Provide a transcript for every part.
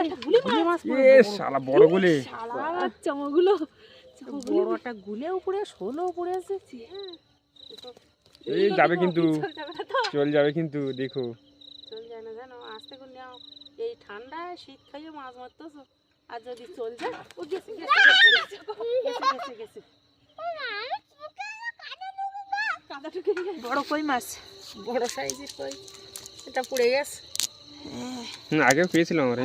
একটা গুলি মাছ এ শালা বড় গুলি শালা চামগুলো বড়টা গুলে উপরে ষোলো উপরে এসেছে। এই যাবে কিন্তু চল যাবে কিন্তু দেখো চল যায় না জানো আস্তে করে নাও এই ঠান্ডায় শীত খাইয়ে মাছ মারতেছো আর যদি চল যায় ও গেছে গেছে গেছে গেছে কাদা ঢুকে গেছে বড় কই মাছ বড় সাইজের কই এটা পড়ে গেছে। আগেও পেয়েছিলাম আমরা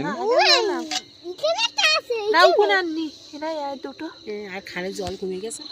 না ওখানে আননি এটা দুটো আর খালে জল কমে গেছে।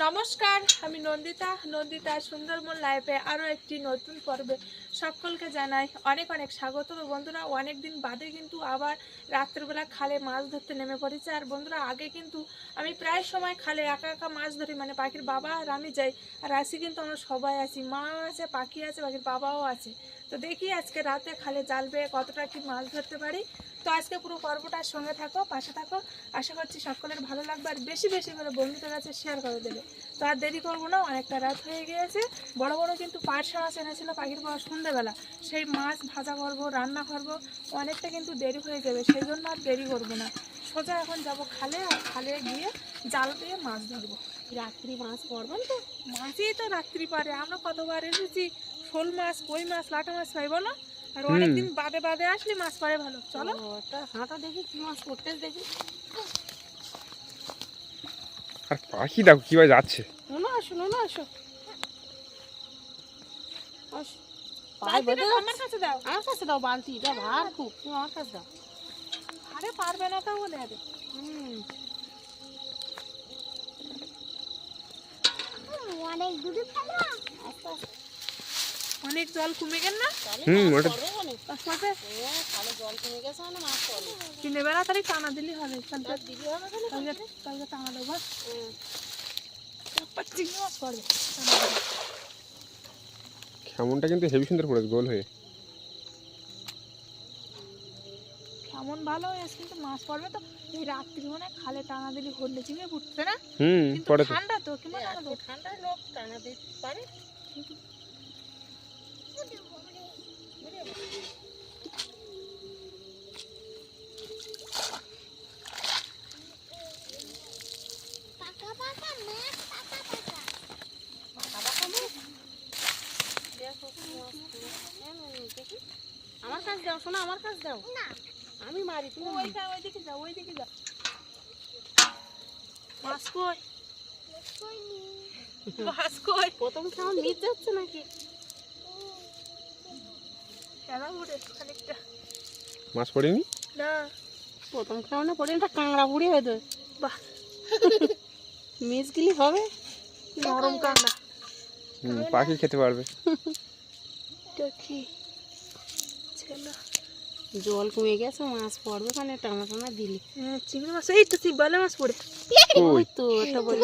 নমস্কার, আমি নন্দিতা সুন্দরবন লাইফে আরও একটি নতুন পর্বে সকলকে জানাই অনেক অনেক স্বাগত। বন্ধুরা অনেক দিন বাদে কিন্তু আবার রাত্রিবেলা খালে মাছ ধরতে নেমে পড়েছে। আর বন্ধুরা আগে কিন্তু আমি প্রায় সময় খালে একা একা মাছ ধরি, মানে পাখির বাবা আর আমি যাই, আর আসি কিন্তু আমরা সবাই আছি, মা আছে, পাখি আছে, পাখির বাবাও আছে। তো দেখি আজকে রাতে খালে জাল বেয়ে কতটা কি মাছ ধরতে পারি। তো আজকে পুরো পর্বটার সঙ্গে থাকো, পাশে থাকো, আশা করছি সকলের ভালো লাগবে আর বেশি বেশি করে বন্ধুদের কাছে শেয়ার করে দেবে। তো আর দেরি করবো না, অনেকটা রাত হয়ে গিয়েছে। বড় বড় কিন্তু পার্শে মাছ এনেছিল পাখির বাবা সন্ধ্যেবেলা, সেই মাছ ভাজা করবো, রান্না করবো, অনেকটা কিন্তু দেরি হয়ে যাবে, সেই জন্য আর দেরি করবো না, সোজা এখন যাব খালে, আর খালে গিয়ে জাল দিয়ে মাছ ধরবো। রাত্রি মাছ পড়বেন তো মাছই তো রাত্রি পারে, আমরা কতবার এসেছি, শোল মাছ, কই মাছ, লাটা মাছ পাই বলো, আর অনেকদিন বাদে বাদে আসলে মাছ পারে ভালো। চলো ওটা হাঁটা দেখি কি মাছ পড়তে দেখি। আর পাখি দেখো কিভাবে যাচ্ছে। শোনো আসো আমার কাছে দাও, আমার কাছে দাও বালতি, এটা ভার খুব, তুমি আমার কাছে দাও। আরে পারবে না তো বলে আরে অনেক দূরে ফেলো অনেক জল কমে গেল না, ওটা খালে জল কমে গেছে মানে মাছ পড়বে। দিনের বেলা তারিখ টানা দিলেই হবে, কালকে টানা দেবো, চিংড়ি মাছ পড়বে। কেমনটা কিন্তু হেভি সুন্দর পড়েছে গোল হয়ে। কেমন ভালো হয়েছে, কিন্তু মাছ পড়বে তো এই রাত্রি মানে খালে টানা দিলে হলে চিংড়ি ফুটছে না, কিন্তু পড়ে তো ঠান্ডা তো কেমন ঠান্ডায় লোক টানা দিতে পারে। আমার কাছে দাও শোনা, আমার কাছে দাও, আমি মারি তুমি ওইদিকে যাও, ওইদিকে যাও। মাছ কই, মাছ কই, প্রথম কেমন মিট যাচ্ছে নাকি? খেলা উঠে খানিকটা মাছ পড়েনি না, প্রথম কেমন পড়ে একটা কাঁকড়া বুড়ি হয়তো। বাহ মিস গিলি হবে নরম কাঁকড়া, পাখি খেতে পারবে। দেখি ছেলে জল কমে গেছে মাছ পড়বে মানে টানা টানা দিলি। চিংড়ি মাছ, এই তো বালে মাছ পড়ে, ওই তো একটা বড়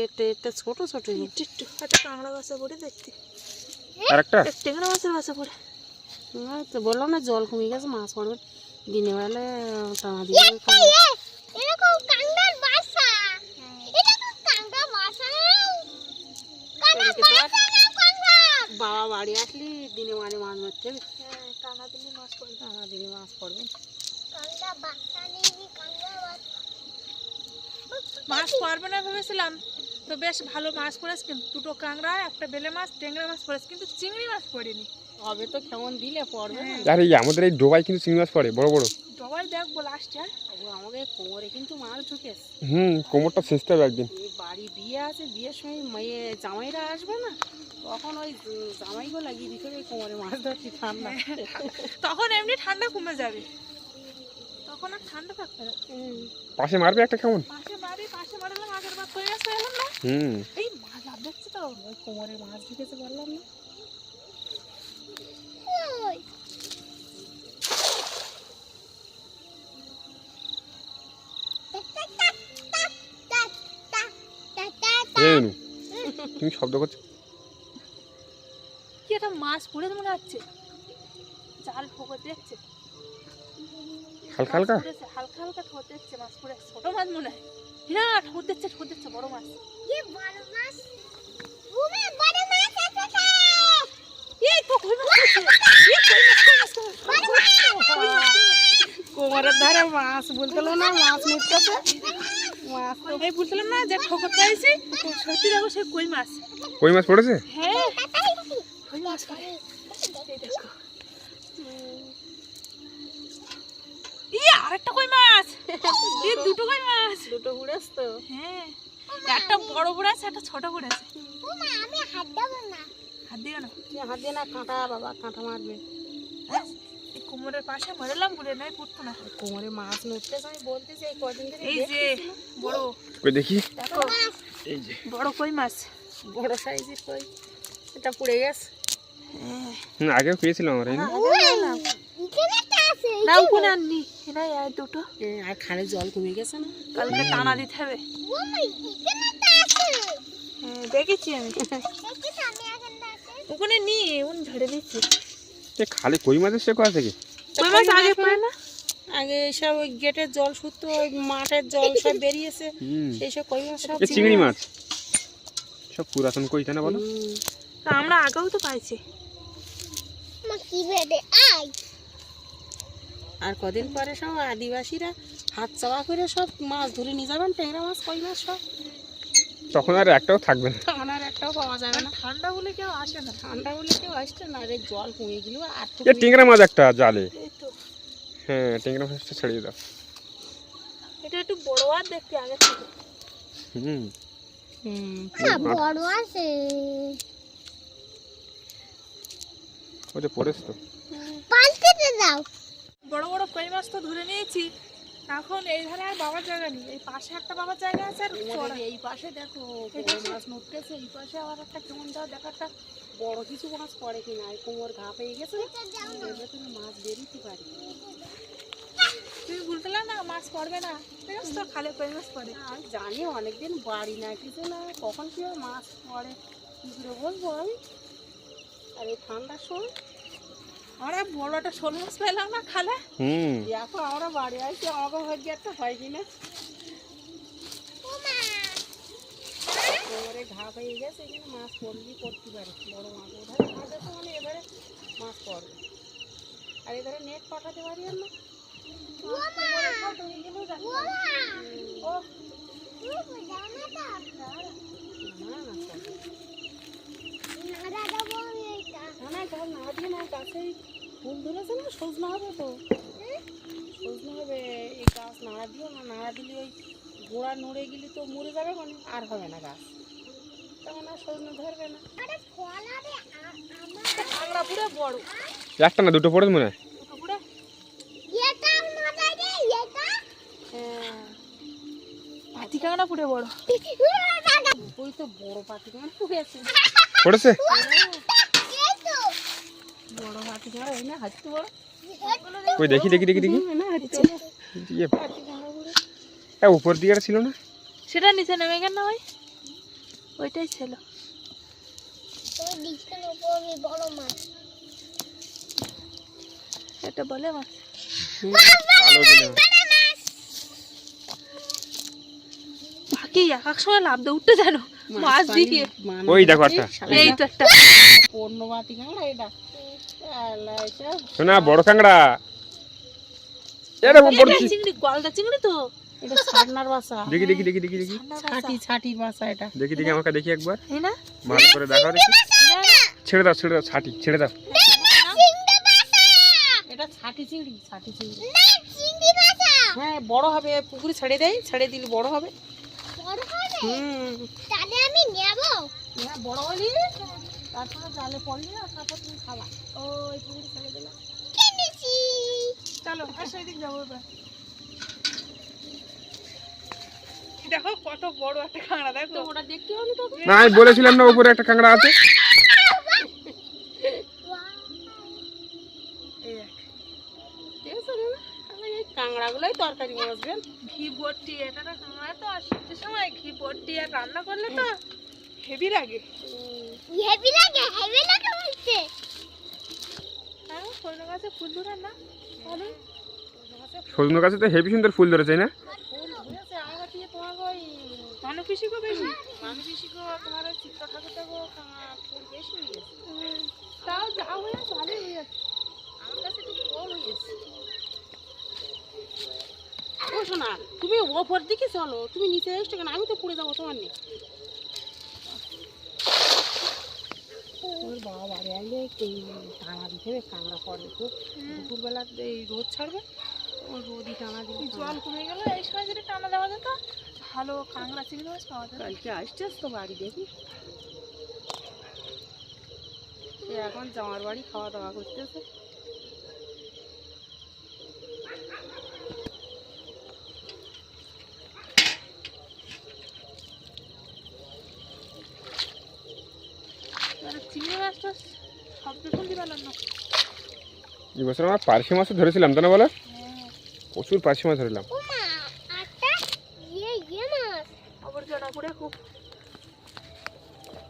এটা ছোট ছোট একটু একটা কাঁকড়া বাসা পড়ে দেখতে, আরেকটা টেংরা মাছের বাসা পড়ে। তো বললাম না জল কমে গেছে মাছ পড়বে, দিনের বেলা টানা দিলে বাবা বাড়ি আসলি দিনে মানে মাছ মারতে হবে। টানা দিলে মাছ পড়বে, টানা দিলে মাছ পড়বে। মাছ পড়বে না ভেবেছিলাম, তো বেশ ভালো মাছ পড়েছে, কিন্তু দুটো কাঁকড়া, একটা বেলে মাছ, টেংরা মাছ পড়েছে, কিন্তু চিংড়ি মাছ পড়েনি। হবে তো কেমন দিলে পড়বে না। আর এই আমাদের এই ডোবায় কিন্তু চিংড়ি মাছ পড়ে বড় বড়। সবাই দেখবো লাস্টে, আমাদের কোমরে কিন্তু মাছ ঢুকেছে। কোমরটা শেষতে হবে একদিন। বাড়ি বিয়ে আছে, বিয়ের সময় মেয়ে জামাইরা আসবে না, তখন ওই জামাইগো লাগিয়ে দিতে হবে কোমরে মাছ ধরছি ঠান্ডা। তখন এমনি ঠান্ডা কমে যাবে, তখন আর ঠান্ডা থাকবে না। পাশে মারবে একটা কেমন পাশে মারলাম, আগের বার হয়ে গেছে এলাম না, এই মাছ লাভ দেখছে তো, ওই কোমরে মাছ ঢুকেছে বললাম না। তুমি শব্দ করছো কি একটা মাছ পড়ে মনে হচ্ছে, জাল ঠোকর দেখছে হালকা হালকা হালকা হালকা ঠোঁট দেখছে, মাছ পড়ে ছোট মাছ মনে হয়, বিরাট ঠোঁট দেখছে বড় মাছ। কোমরের ধারে মাছ বলছিল না মাছ নিতেছে মাছ তো এই বলছিলাম না যে ঠোকর পাইছি সত্যি দেখো সে কই মাছ। কই মাছ পড়েছে? হ্যাঁ কই মাছ পাই। এই দেখো আরেকটা কই মাছ, এই দুটো কই মাছ, দুটো উড়েছ তো। হ্যাঁ একটা বড় পড়েছে একটা ছোট পড়েছে। আমি হাত দেবো না। হাত দিও না, হাত দিয়ে না, কাঁটা বাবা কাঁটা মারবে। এই কোমরের পাশে মরেলাম বলে নয় পড়তো না। কোমরে মাছ নড়তেছে আমি বলতেছি এই কদিন ধরে এই যে বড় কই দেখি, দেখো এই যে বড় কই মাছ। বড় সাইজের কই, এটা পুড়ে গেছে। আগেও পেয়েছিলাম আমরা, এই না? এখানে একটা আছে। না ওখানে আননি, এরা এই দুটো আর খালে জল কমে গেছে না, কালকে টানা দিতে হবে। ও মাই, এখানে একটা আছে। হ্যাঁ, দেখেছি আমি দেখিস আমি এখানে আছে। ওখানে নি উন ঝেড়ে দিচ্ছি। এ খালি কই মাছের সে কোথা থেকে? কই মাছ আগে পড়ে না, আগে সব ওই গেটের জল শুদ্ধ, ওই মাঠের জল সব বেরিয়েছে, হুম, সেই সব কই মাছ সব এ চিংড়ি মাছ সব পুরাতন কই, তাই না বলো? তা আমরা আগেও তো পাইছি। মা কি বেডে আই। আর কদিন পরে সব আদিবাসীরা হাত চাওয়া করে সব মাছ ধরে নিয়ে যাবেন, ট্যাংরা মাছ কই মাছ সব, তখন আর একটাও থাকবে না। তখন আর একটাও পাওয়া যাবে না। ঠান্ডা বলে কেউ আসে না। ঠান্ডা বলে কেউ আসছে না, রে জল কমে গেল আর তো এ টেংরা মাছ একটা জালে, এই তো হ্যাঁ টেংরা মাছটা ছেড়ে দাও। এটা একটু বড় আর দেখতে আগে থেকে। হুম, না বড় আছে। ওই যে পড়েছে তো। পাল্টেতে দাও। বড় বড় কই মাছ তো ধরে নিয়েছি, এখন এই ধারে আর বাবার জায়গা নেই, এই পাশে একটা বাবার জায়গা আছে আর চড়া। এই পাশে দেখো বড় মাছ নড়তেছে, এই পাশে আবার একটা কেমন যাও দেখা একটা বড় কিছু মাছ পড়ে কিনা, এই কোমর ঘা পেয়ে গেছে, এর ভেতরে মাছ বেরিয়ে পারে। তুমি বলতে না মাছ পড়বে না, ঠিক আছে তো খালে কই মাছ পড়ে। আমি জানি অনেকদিন বাড়ি না কিছু না, কখন কি মাছ পড়ে কি করে বলবো আমি। আর এই ঠান্ডার সময় আমরা বড় একটা শোল মাছ পেলাম না খালে। হুম, দেখো আমরা বাড়ি আসছি, আমাকে ভাগ্য একটা হয় কিনা, কোমরে ঘা পেয়ে গেছে, এখানে মাছ পড়লেই পড়তে পারে, বড় মাছ ওধারে মাছ আছে মানে এবারে মাছ পড়বে। আর এধারে নেট পাঠাতে পারি আর না, ও না না পড়বে। না না গাছ না দিয়ে না, গাছে ফুল ধরেছে না, সজনা হবে তো, সজনা হবে। এই গাছ নাড়া দিও না, নাড়া দিলে ওই গোড়া নড়ে গেলে তো মরে যাবে, মানে আর হবে না গাছ, তখন আর সজনা ধরবে না। আমরা পুরো বড় একটা না দুটো পড়েছে মনে হয়। দুটো পুরো হ্যাঁ পাতি কাঁকড়া পুরো বড়। ওই তো বড় পাতি কাঁকড়া পড়েছে, পড়েছে? বড় পাতি কাঁকড়া ওই না হাঁটতে বড়, কই দেখি দেখি দেখি দেখি, না হাঁটতে ইয়ে, পাতি কাঁকড়া পড়ে। এ উপর দিকে একটা ছিল না? সেটা নিচে নেমে গেল না, ওইটাই ছিল। বড় মাছ। এটা বলে মাছ। ভালো দিলে বাকি এক এক সময় লাভ দিয়ে উঠতে জানো মাছ দিয়ে। ওই দেখো একটা, এই তো একটা পূর্ণ পাতি কাঁকড়া এটা, আল্লাহ সব শোনা বড় কাঁকড়া, এটা পড়ছি। চিংড়ি, গলদা চিংড়ি তো। এটা ছাড়নার বাসা, দেখি দেখি দেখি দেখি দেখি ছাটি ছাটি বাসা এটা। দেখি দেখি, আমাকে দেখি একবার এই না ভালো করে দেখাও দেখি। ছেড়ে দাও ছেড়ে দাও, ছাটি ছেড়ে দাও। এটা ছাটি চিংড়ি, ছাটি চিংড়ি। হ্যাঁ বড় হবে, পুকুরে ছেড়ে দেয়, ছেড়ে দিলে বড় হবে। তাহলে আমি নেব। হ্যাঁ বড় হলি তারপরে জালে পড়লি আর তারপর তুমি খাবা। ওই পুকুরে ছেড়ে দিলাম। কিনেছি। চলো আসো এদিক যাবো এবার। দেখো কত বড় একটা কাঁকড়া, দেখো। তো ওটা দেখতে হবে তো। না আমি বলেছিলাম না উপরে একটা কাঁকড়া আছে। এই দেখ, দেখছো না? আমি এই কাঁকড়াগুলোই তরকারি বসবেন। ঘি ভর্তি এটা তো কাঁকড়া তো, আর শীতের সময় ঘি ভর্তি আর রান্না করলে তো হেভি লাগে। হেভি লাগে বলতে। হ্যাঁ সজনে গাছে ফুল ধরে না ভালো। সজনে গাছে তো হেভি সুন্দর ফুল ধরেছে না? ফুল ধরেছে আমার দিয়ে তোমাকে ওই মানুষ পিসি গো বেশি। মামি পিসি গো, তোমার ওই চিত্র ঠাকুরটা গো ফুল বেশি হয়ে গেছে। তাও যা হয়ে ভালোই হয়ে যাচ্ছে। আমার কাছে একটু কম হয়ে গেছে। এসো না, তুমি ওপর দিকে চলো, তুমি নিচে এসছো কেন? আমি তো পড়ে যাবো তোমার নিয়ে। ওর বাবা বাড়ি আসলে টানা দিতে হবে, কাঁকড়া পড়বে খুব। দুপুরবেলা এই রোদ ছাড়বে, ওর রোদই টানা দিলে জল কমে গেল, এই সময় যদি টানা দেওয়া যেত ভালো কাঁকড়া চিংড়ি মাছ পাওয়া যেত। কালকে আসছিস তো বাড়ি দেখি। সে এখন জামার বাড়ি খাওয়া দাওয়া করতেছে। চিংড়ি মাছটা শব্দ শুনতে পেলাম না। এই বছর আমরা পার্শে মাছও ধরেছিলাম, তাই না বলো? হ্যাঁ, প্রচুর পার্শে মাছ ধরলাম। ওমা একটা মাছ আবর্জনা পড়ে খুব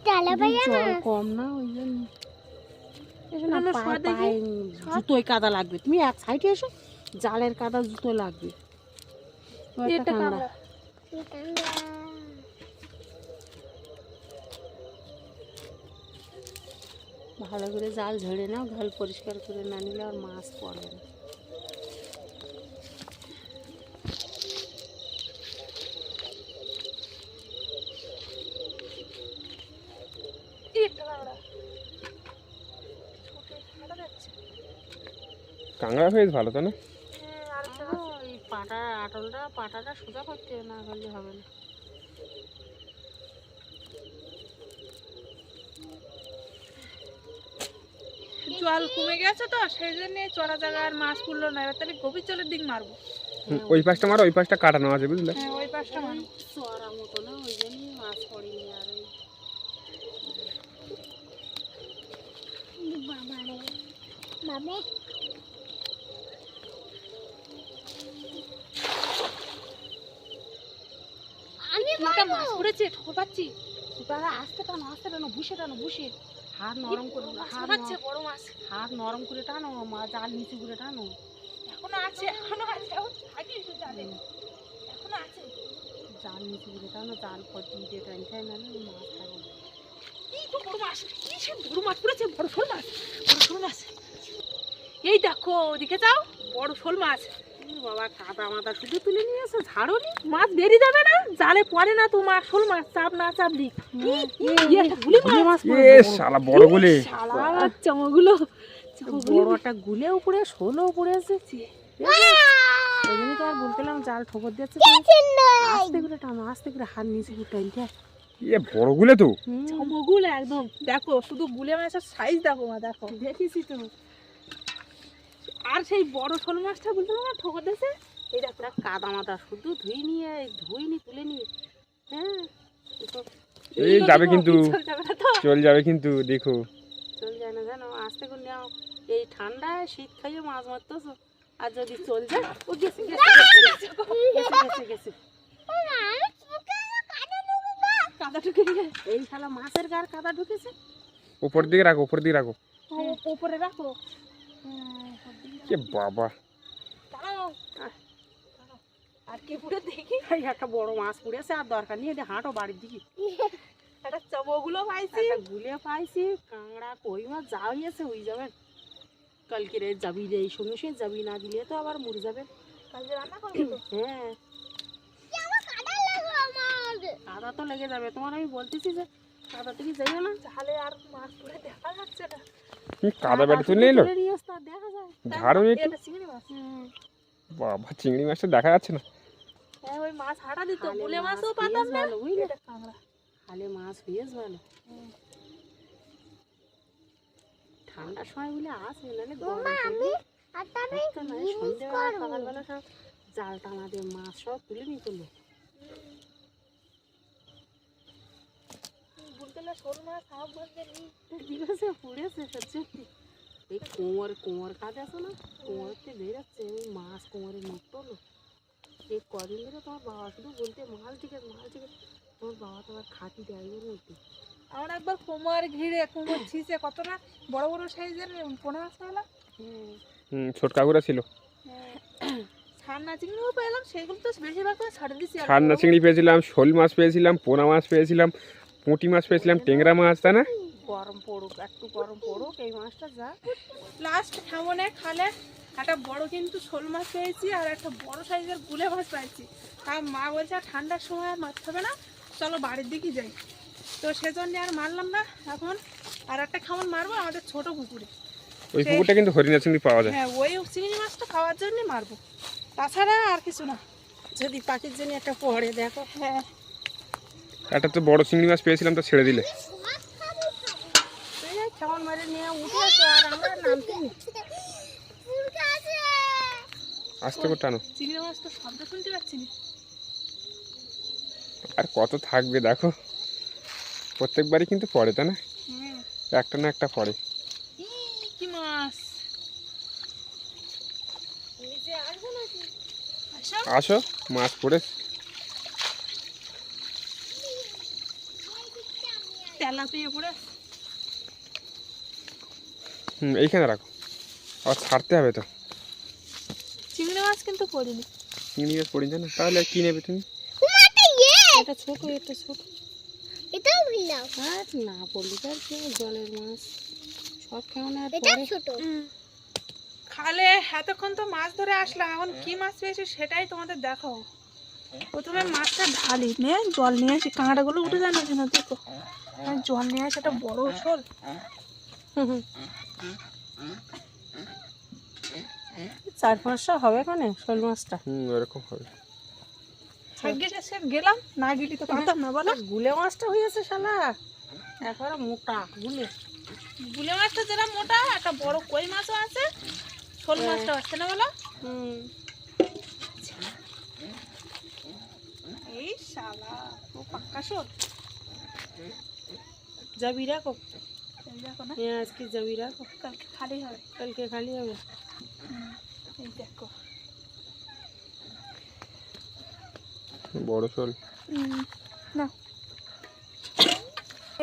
ডালা ভাইয়া জল মাছ কম না, ওই জন্য। এসো না, তাহলে সর দেখি। জুতোয় কাদা লাগবে, তুমি এক সাইডে এসো, জালের কাদা জুতো লাগবে। ও একটা এটা কাঁকড়া। কাঁকড়া। ভালো করে জাল ঝেড়ে নাও, জাল পরিষ্কার করে না নিলে আর মাছ পড়বে না। এটা কাঁকড়া। ছোট কাঁকড়া যাচ্ছে। কাঁকড়া বেশ ভালো, তাই না? হ্যাঁ, আর একটা ও, এই পাটাটা সোজা করতে হবে, না করলে হবে না। জল কমে গেছে তো সেই জন্য চড়া জায়গা আর মাছ পড়লো না। এবার তাহলে গভীর জলের দিক মারবো। ওই পাশটা মারো, ওই পাশটা কাটানো আছে, বুঝলে? হ্যাঁ, ওই পাশটা মারবো। চড়া মতো না, ওই জন্যই মাছ পড়েনি। আর ওই বাবারে বাবে আমি একটা মাছ পড়েছে, ঠোকা পাচ্ছি। দাদা আস্তে টানো, আস্তে টানো, ভুষে টানো, ভুষে। হাত নরম করে, বড় মাছ হাত নরম করে টানো, জাল নিচু করে টানো। এখনো আছে, এখনো আছে, এখন থাকে একটু জালে। এখনো আছে। জাল নিচু করে টানো, জাল পটি দিয়ে টানতে নাহলে মাছ থাকবে না। কি তো বড় মাছ, কি সে বড় মাছ পড়েছে, বড় শোল মাছ, বড় শোল মাছ। এই দেখো ওদিকে যাও, বড় শোল মাছ। বাবা কাদা মাথা শুধু তুলে নিয়ে এসো, ঝাড়ো নি। মাছ বেরিয়ে যাবে না, জালে পড়ে না তো মাছ, শোল মাছ চাপ না চাপ দিক। গুলে মাছ এ শালা বড় বলে। চামাগুলো বড় একটা গুলে উপরে, শোলও উপরে এসেছে। ওই জন্য তো আর বলতেলাম জাল ঠোকর দিচ্ছে। আস্তে করে টানো, আস্তে করে হাত নিচে করে টানতে। এ বড় গুলে তো। চামাগুলো একদম দেখো, শুধু গুলে মাছের সাইজ দেখো মা, দেখো। দেখেছি তো। আর সেই বড় শোল মাছটা বলতে না ঠোকর দিয়েছে। এই দেখো কাদা মাথা শুধু ধুইনি তুলে নিয়ে। হ্যাঁ এই যাবে কিন্তু, চল যাবে না তো। চল যাবে কিন্তু, দেখো। চল যায় না জানো, আস্তে করে নাও। এই ঠান্ডায় শীত খাইয়ে মাছ মারতেছো, আর যদি চল যায়। ও গেছে গেছে গেছে গেছে। কাদা ঢুকে গেছে। এই শালা মাছের গার কাদা ঢুকেছে। উপর দিকে রাখো, উপর দিকে রাখো। উপরে রাখো। এ বাবা, দাঁড়াও। আর কি পুরো দেখি এই একটা বড় মাছ পড়েছে, আর দরকার নেই, এটা হাঁটো বাড়ির দিকে। একটা চামাগুলো পাইছি। একটা গুলে পাইছি, কাঁকড়া কই মাছ যা হয়েছে হয়ে যাবে। কালকে রে যাবি রে, এই সঙ্গে সঙ্গে যাবি, না দিলে তো আবার মরে যাবে। কালকে রান্না করবো তো। হ্যাঁ কাদা তো লেগে যাবে। তোমার আমি বলতেছি যে কাদা থেকে যাইও না। তাহলে আর মাছ ধরে দেখা যাচ্ছে না। কাদা বেড়ে তুলে নিলো। তুলে নিয়ে আসতে আর দেখা যায়। ঝাড়ো একটু। এটা চিংড়ি মাছ। বাবা, চিংড়ি মাছটা দেখা যাচ্ছে না। হ্যাঁ, ওই মাছ হাঁটা দিত, খালে গুলে মাছ মাছও পাতাম পেঁয়াজ না। ভালো, বুঝলে? এটা কাঁকড়া। খালে মাছ হয়েছে ভালো। ঠান্ডার সময় বলে আসবে, নাহলে গরম পড়লে থাকতো না। এই সন্ধ্যেবেলা সকালবেলা সব জাল টানা দিয়ে মাছ সব তুলে নিয়ে চলো। বলতে না শোল মাছ সব বলতে নি। দিবসে পড়েছে সত্যি। এই কোমর কাজ আছে না, কোমরতে বেরোচ্ছে ওই মাছ, কোমরে মুখ তোলো। এই কদিন ধরে তোমার বাবা শুধু বলতে মাছ ঠিক আছে, তোমার বাবা তো আবার খাতি দেয় ওর মধ্যে। আমরা একবার কোমর ঘিরে, কোমর ছিঁচে কত না বড় বড় সাইজের পোনা মাছ পেলাম। ছোট কাকুরা ছিল। ছাড়না চিংড়িও পেলাম, সেগুলো তো বেশিরভাগ করে ছাড়ে দিচ্ছি। ছাড়না চিংড়ি পেয়েছিলাম, শোল মাছ পেয়েছিলাম, পোনা মাছ পেয়েছিলাম, পুঁটি মাছ পেয়েছিলাম, টেংরা মাছ, তাই না? গরম পড়ুক, একটু গরম পড়ুক, এই মাছটা যা। লাস্ট কেমনে খালে একটা বড় কিন্তু শোল মাছ পেয়েছি আর একটা বড় সাইজের গুলে মাছ পাইছি। তার মা বলছে আর ঠান্ডার সময় আর মারতে হবে না, চলো বাড়ির দিকে যাই। তো সেজন্য আর মারলাম না। এখন আর একটা খামন মারবো আমাদের ছোট পুকুরে। ওই পুকুরটা কিন্তু হরিণা চিংড়ি পাওয়া যায়। হ্যাঁ, ওই চিংড়ি মাছটা খাওয়ার জন্যই মারবো, তাছাড়া আর কিছু না। যদি পাখির জন্য একটা পড়ে দেখো। হ্যাঁ, একটা তো বড় চিংড়ি মাছ পেয়েছিলাম, তো ছেড়ে দিলে। এই কেমন মারে নিয়ে উঠেছে আর আমরা নামতে নি। আস্তে করে টানো। চিংড়ি মাছ তো শব্দ শুনতে পাচ্ছি না। আর কত থাকবে দেখো, প্রত্যেকবারই কিন্তু পড়ে, তাই না? হুম, একটা না একটা পড়ে। কি মাছ! নিচে আসবো নাকি? আসো। আসো, মাছ পড়েছে। তেলাপিয়া পড়ে। এইখানে রাখো, আর ছাড়তে হবে তো। চিংড়ি মাছ কিন্তু পড়িনি। চিংড়ি মাছ পড়ি না, তাহলে আর কি নেবে তুমি? এটা ছোট, এটা ছোট। এটাও ভিলাও, আর না পড়লি তার কি, জলের মাছ সব কেমন আর এটা পড়ে। ছোট। খালে এতক্ষণ তো মাছ ধরে আসলাম, এখন কি মাছ পেয়েছি সেটাই তোমাদের দেখাও। প্রথমে মাছটা ঢালি, নিয়ে জল নিয়ে আসি, কাঁকড়াগুলো উঠে যায় না কেন দেখো। আমি জল নিয়ে আসি, একটা বড় শোল। 400-500 হবে মানে শোল মাছটা। ওরকম হবে। ভাগ্যিস আজকে গেলাম, না গেলি তো পারতাম না বলো। গুলে মাছটা হয়েছে শালা, একবারে মোটা গুলে। গুলে মাছটা যেটা মোটা, একটা বড় কই মাছও আছে, শোল মাছটা আসছে না বলো। এই শালা, ও পাক্কা শোল। যাবি রাখো, এই দেখো না, আজকে যাবি রাখো, কালকে খালি হবে। কালকে খালি হবে। এই দেখো। বড় শোল। না,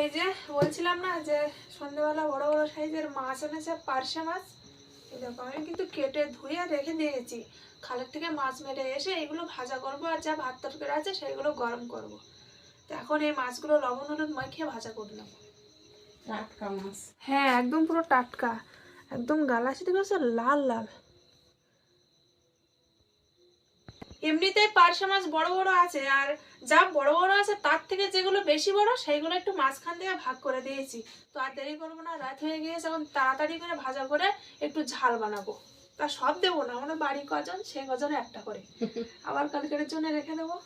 এই যে বলছিলাম না যে সন্ধ্যেবেলা বড় বড় সাইজের মাছ এনেছে, পার্শে মাছ। এই দেখো, আমি কিন্তু কেটে ধুয়ে রেখে দিয়েছি। খালের থেকে মাছ মেরে এসে এগুলো ভাজা করবো, আর যা ভাত তরকারি আছে সেগুলো গরম করব। তো এখন এই মাছগুলো লবণ হলুদ মাখিয়ে ভাজা করলাম। টাটকা মাছ। হ্যাঁ, একদম পুরো টাটকা, একদম গালাসি থেকে লাল লাল। এমনিতেই পার্শে মাছ বড় বড় আছে, আর যা বড় বড় আছে তার থেকে যেগুলো বেশি বড় সেইগুলো একটু মাঝখান দিয়ে ভাগ করে দিয়েছি। তো আর দেরি করবো না, রাত হয়ে গিয়েছে, এখন তাড়াতাড়ি করে ভাজা করে একটু ঝাল বানাবো। তা সব দেবো না, আমাদের বাড়ি কজন সে কজনে একটা করে, আবার কালকের জন্য রেখে দেবো।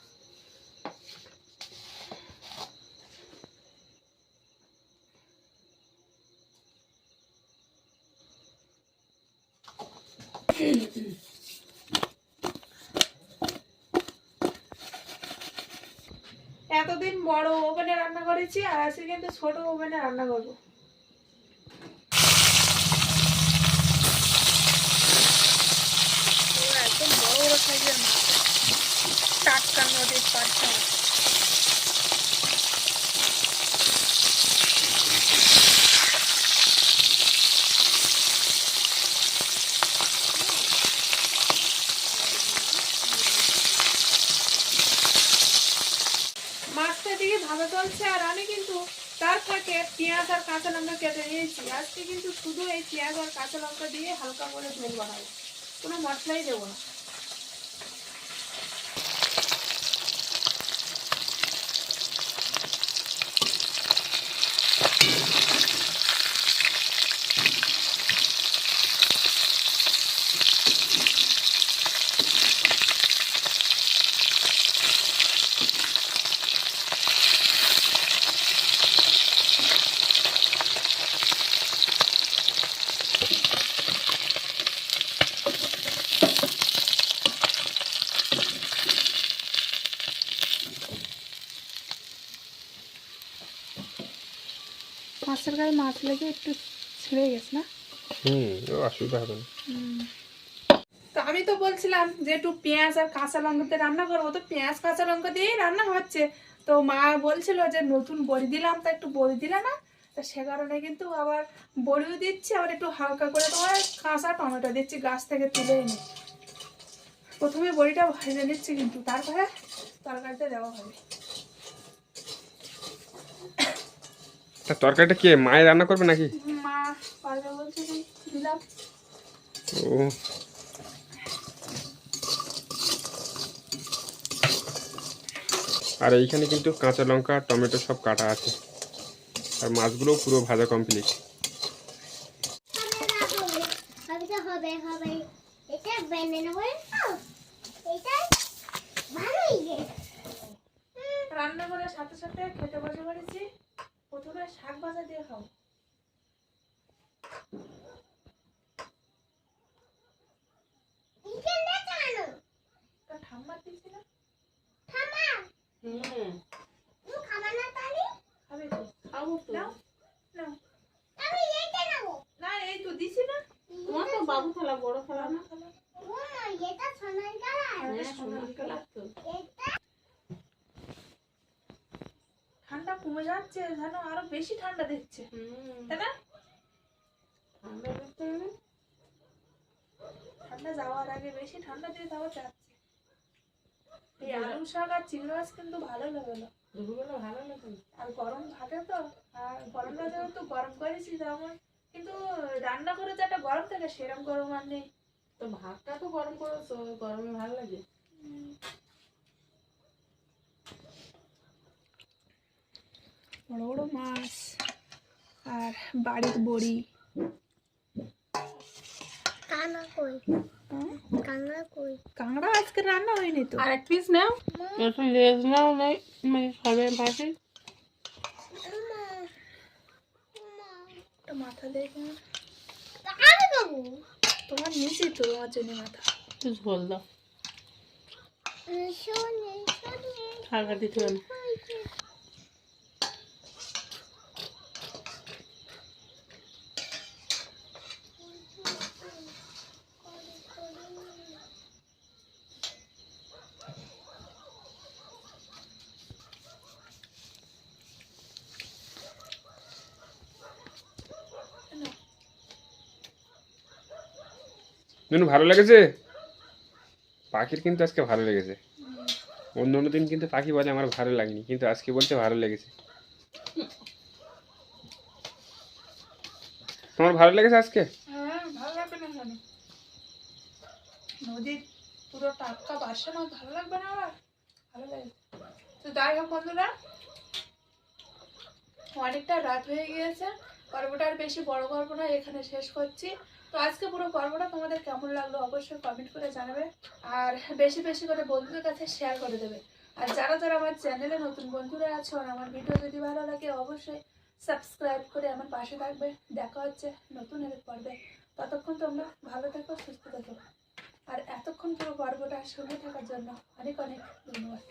এতদিন বড় ওভেনে রান্না করেছি, আর আজকে কিন্তু ছোট ওভেনে রান্না করবো। একদম বড় বড় সাইজের মাছ, টাটকা নদীর পার্শে মাছ। মাছটা দিকে ভালো চলছে, আর আমি কিন্তু তার ফাঁকে পেঁয়াজ আর কাঁচা লঙ্কা কেটে নিয়েছি। আজকে কিন্তু শুধু এই পেঁয়াজ আর কাঁচা লঙ্কা দিয়ে হালকা করে ঝোল বানাবো, কোনো মশলাই দেবো না। মাছের গায়ে মাছ লেগে একটু ছিঁড়ে গেছে না। অসুবিধা হবে না। তো আমি তো বলছিলাম যে একটু পেঁয়াজ আর কাঁচা লঙ্কাতে রান্না করবো, তো পেঁয়াজ কাঁচা লঙ্কা দিয়েই রান্না হচ্ছে। তো মা বলছিল যে নতুন বড়ি দিলাম, তো একটু বড়ি দিলে না, তো সে কারণে কিন্তু আবার বড়িও দিচ্ছি, আবার একটু হালকা করে তোমার কাঁচা টমেটো দিচ্ছি, গাছ থেকে তুলে এনে। প্রথমে বড়িটা ভেজে নিচ্ছি, কিন্তু তারপরে তরকারিতে দেওয়া হবে। তা তরকারিটা কে মায়ের রান্না করবে নাকি? মা পারবে বলছে তাই দিলাম। ও আর এইখানে কিন্তু কাঁচা লঙ্কা টমেটো সব কাটা আছে, আর মাছগুলোও পুরো ভাজা কমপ্লিট। হবে হবে এটা বেনে নেব তো এটা ভালোই গেছে রান্না করার সাথে সাথে খেতে বসে পড়েছি। প্রথমে শাক ভাজা দিয়ে খাও। চিকেন দেখানো তা ঠাম্মা দিচ্ছি না, থামা হুম তুমি খাবে না তাহলে খাবে তো? খাবো তো। নাও নাও। আমি এইটা নেব না এই তো দিছি না। তোমার তো বাবু খেলা বড় খেলা না। ও এটা সোনার কালার হ্যাঁ সোনার কালার তো। এটা ঠান্ডা কমে যাচ্ছে যেন আরো বেশি ঠান্ডা দিচ্ছে, হুম তাই না? ঠান্ডা দেখতে হবে। ঠান্ডা যাওয়ার আগে বেশি ঠান্ডা দিয়ে যাওয়া যাচ্ছে। এই আলু শাক আর চিংড়ি মাছ কিন্তু ভালো লাগলো। দুপুরবেলা ভালো লাগে না। আর গরম ভাতে তো, আর গরম ভাতে তো গরম করেছি তেমন, কিন্তু রান্না করে যে একটা গরম থাকে সেরকম গরম আর নেই। তো ভাতটা তো গরম করেছো, গরমে ভালো লাগে। বড় বড় মাছ আর বাড়ির বড়ি। কানা কই কানা কই কাঁকড়া আজকে রান্না হয়নি তো। আর এক পিস নাও, একটু লেজ নাও, নাই মানে সবে পাশে। একটা মাথা দেখে আমি বাবু তোমার নিচে তো, তোমার জন্য মাথা। একটু ঝোল দাও, সোনে সোনে থাকা দিতে হবে না। নুনু ভালো লেগেছে? পাখির কিন্তু আজকে ভালো লেগেছে। অন্য অন্য দিন কিন্তু পাখি বলে আমার ভালো লাগেনি, কিন্তু আজকে বলছে ভালো লেগেছে। তোমার ভালো লেগেছে আজকে? হ্যাঁ ভালো লাগবে না কেন? নদীর পুরো টাটকা বাসা মাছ ভালো লাগবে না আবার? ভালো লাগে। তো যাই হোক বন্ধুরা, অনেকটা রাত হয়ে গিয়েছে, পর্বটা আর বেশি বড় করবো না, এখানে শেষ করছি। তো আজকে পুরো পর্বটা তোমাদের কেমন লাগলো অবশ্যই কমেন্ট করে জানাবে, আর বেশি বেশি করে বন্ধুদের কাছে শেয়ার করে দেবে। আর যারা যারা আমার চ্যানেলে নতুন বন্ধুরা আছো আর আমার ভিডিও যদি ভালো লাগে অবশ্যই সাবস্ক্রাইব করে আমার পাশে থাকবে। দেখা হচ্ছে নতুন এক পর্বে। ততক্ষণ তোমরা ভালো থেকো, সুস্থ থেকো। আর এতক্ষণ পুরো পর্বটা সঙ্গে থাকার জন্য অনেক অনেক ধন্যবাদ।